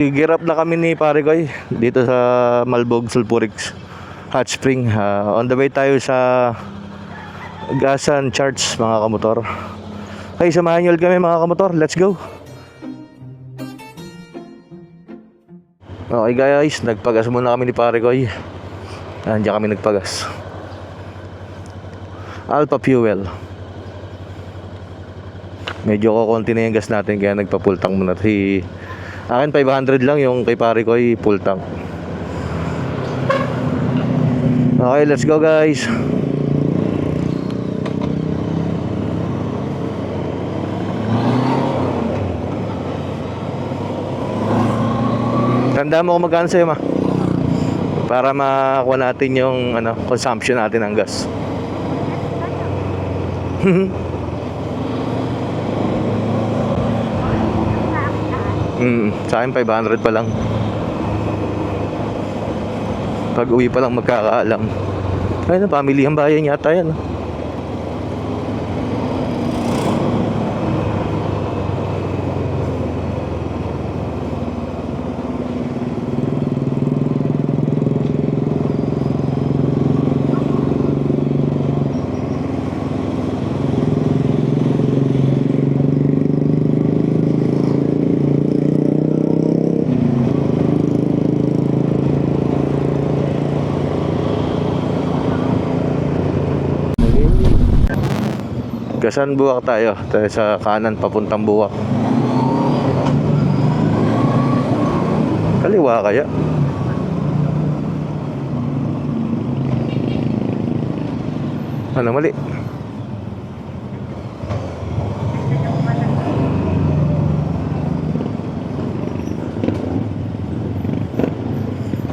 Gear up na kami ni pare Koy dito sa Malbog Sulphuric Hot Spring. On the way tayo sa Gasan Charge mga kamotor. Okay, samahan nyo ulit kami mga kamotor. Let's go. Okay guys, nagpagas muna kami ni pare Koy. Diyan kami nagpagas. Alpha Fuel. Medyo kukunti na yung gas natin kaya nagpa-full tank muna. Akin 500 lang, yung kay pare ko ay full tank. Okay, let's go guys. Tanda mo kung magkano sa'yo ma, para makuha natin yung consumption natin ng gas. Sa akin 500 pa lang. Pag uwi pa lang magkakaalam. Ayun, pamilihang bayan yata yan. Gasan Buwak tayo sa kanan papuntang Buwak. Kaliwa kaya? Ano mali?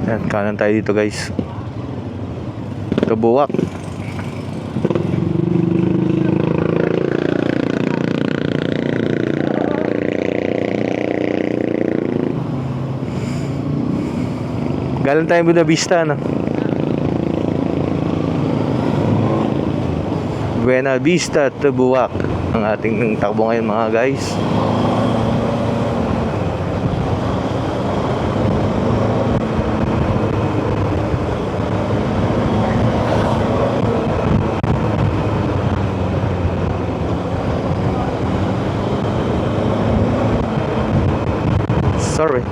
Yan, kanan tayo dito guys. Ito Buwak. Galing tayo Buena Vista, no? Buena Vista to Buwak ang ating takbo ngayon mga guys. Sorry.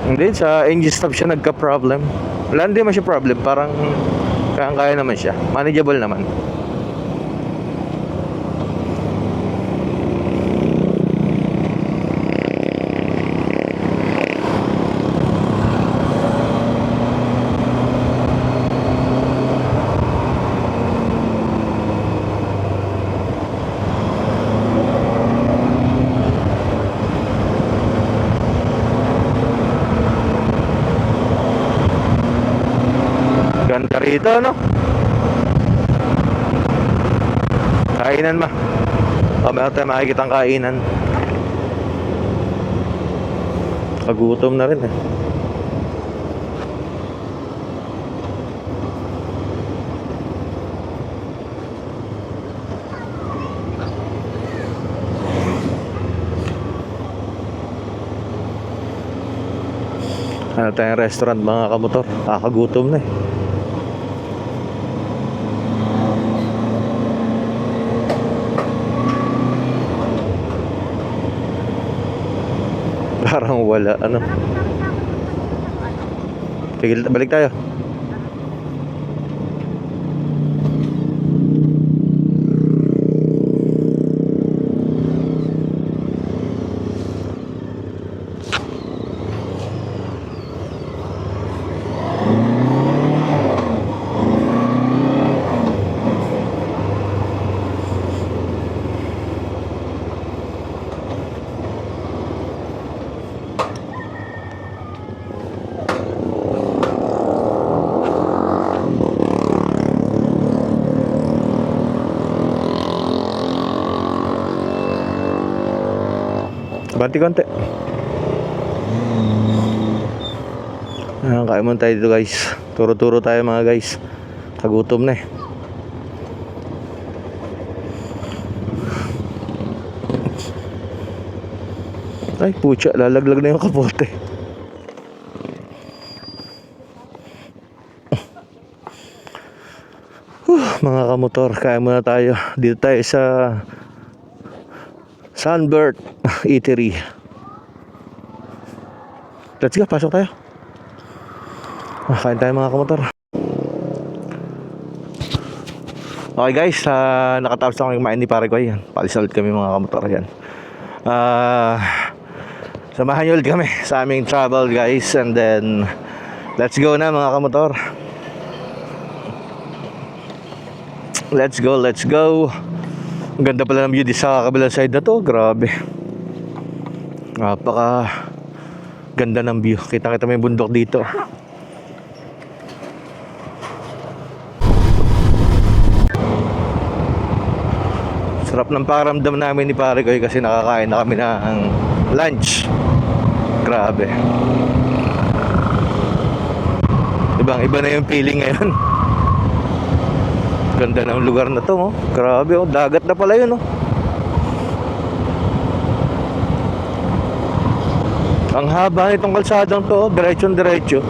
Hindi, sa engine stop siya nagka-problem. Wala, hindi naman siya problem. Parang kaya naman siya. Manageable naman. Ganda rito, no? Kainan ma. Meron tayo makikita ang kainan. Kagutom na rin eh. Ano tayong restaurant mga kamotor. Kakagutom na eh. Parang wala, Tigil, balik tayo. Banti konti. Kain muna tayo dito guys. Turo-turo tayo mga guys. Kagutom na eh. Ay, putya, lalaglag na yung kapote. Mga kamotor, kaya muna tayo. Dito tayo sa Sunbird Eatery. Let's go, pasok tayo. Kain tayo mga kamotor. Okay guys, nakatapos na kami kumain ni pare ko. Yan, palisalit kami mga kamotor. Yan. Samahan nyo ulit kami sa aming travel guys. And then let's go na mga kamotor. Let's go, let's go. Ang ganda pala ng view di sa kabilang side na to. Grabe. Napaka ganda ng view. Kita-kita may bundok dito. Sarap ng pakiramdam namin ni pare ko kasi nakakain na kami ng lunch. Grabe. Ibang iba na yung feeling ngayon. Ganda ng lugar na to, oh. Grabe, oh. Dagat na pala yun, oh. Ang haba nitong kalsadang to, oh. Diretsyon diretsyo.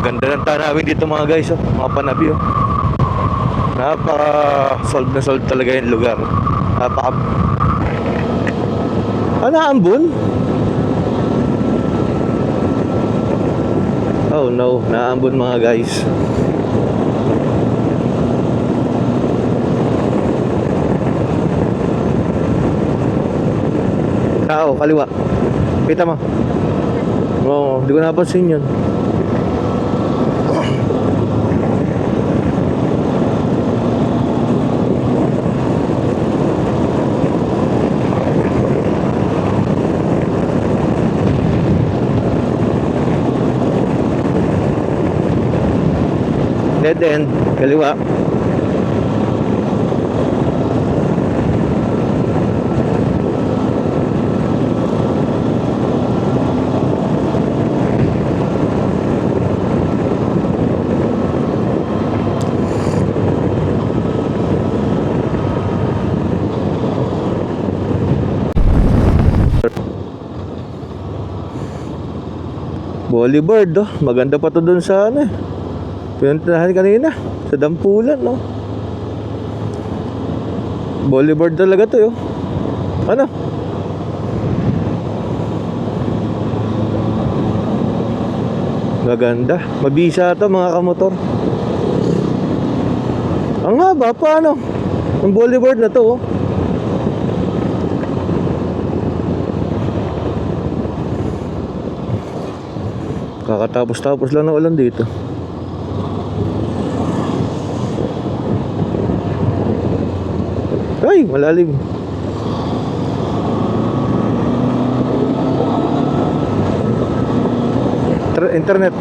Ganda ng tanawin dito mga guys, oh. Mga panabi, oh. Napaka-solve na solve talaga yung lugar. Naambon? Oh no, naambon mga guys. Tao, kaliwa. Kita mo? Oo, di ko napansin yun. Dead end, kaliwa. Boulevard, oh. Maganda pa to dun sa ano, pinuntahan kanina sa Dampulan, no? Boulevard talaga to, yo. Ano? Maganda. Mabisa to mga kamotor. Ang haba pa, ano? Ang boulevard na to, oh. Kakatapos-tapos lang na ulan dito. Ay, malalim. Internet.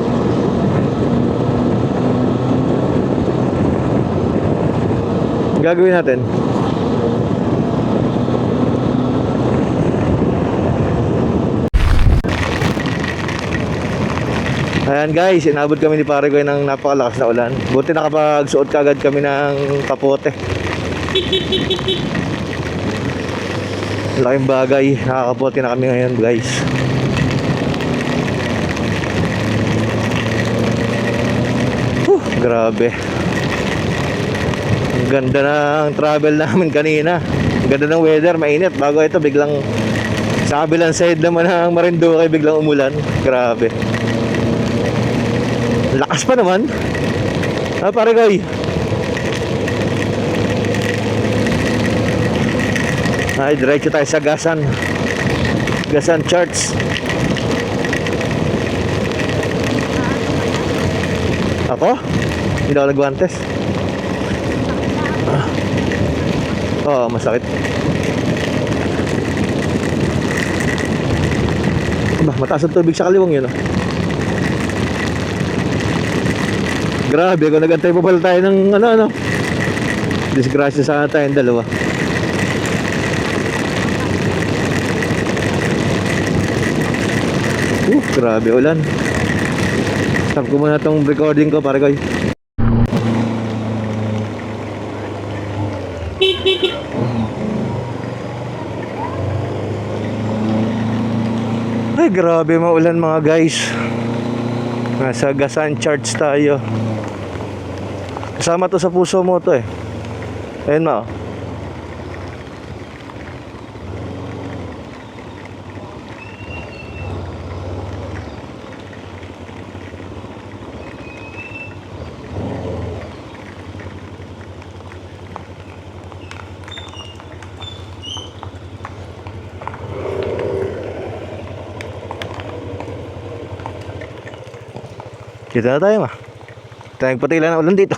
Gagawin natin. Ayan guys, inabot kami ni pare ko ng napakalakas na ulan. Buti nakapagsuot kagad kami ng kapote. Laking bagay, nakakapote na kami ngayon guys. Grabe. Ang ganda ng travel namin kanina. Ang ganda ng weather, mainit. Bago ito biglang sa kabilang side naman ng Marinduque biglang umulan. Grabe. Lakas pa naman. Pare koy. Ay, diretso tayo sa Gasan Church. Ako? Hindi ako nagwantes. Oo, masakit. Mataas ang tubig sa kaliwang yun, oh. Grabe, kung nag-antay pa pala tayo ng ano. Disgrasya sana tayong dalawa. Grabe ulan. Stop ko muna tong recording ko para koy. Ay, grabe maulan mga guys. Nasa Gasan Church tayo. Kasama to sa puso mo to eh. Ayun mo. Kita na tayo ma. Tayong patila na ulan dito.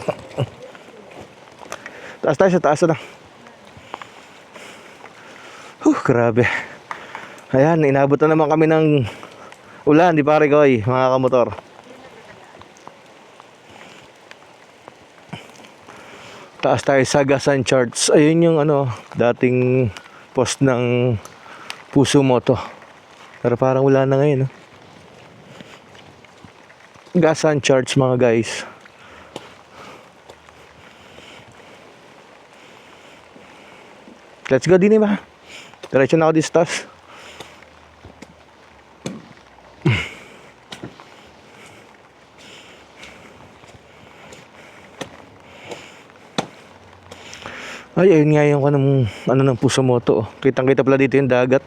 Taas tayo sa taas na. Grabe. Ayan, inabot na naman kami ng ulan, di pare koy, mga kamotor. Taas tayo sa Gasan Church. Ayun yung ano, dating post ng Puso Moto. Pero parang wala na ngayon, no? Gasan Church mga guys. Let's go din ba? Diretso na ako dito sa taas. Ay, ayun nga yung ano ng Puso Moto. Kitang kita pala dito yung dagat.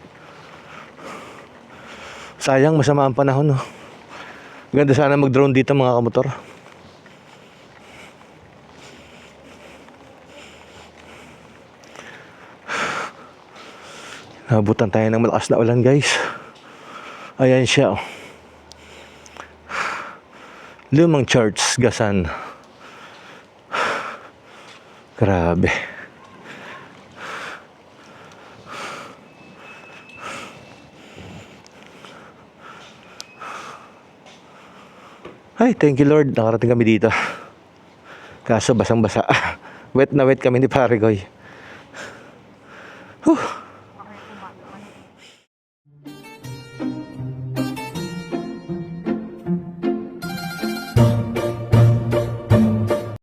Sayang, masama ang panahon, no? Ganda sana mag-drone dito mga kamotor. Nabutan tayo ng malakas na ulan guys. Ayan siya, oh. Lumang Church, Gasan. Grabe. Ay, thank you Lord, nakarating kami dito. Kaso basang-basa. Wet na wet kami ni pare koy.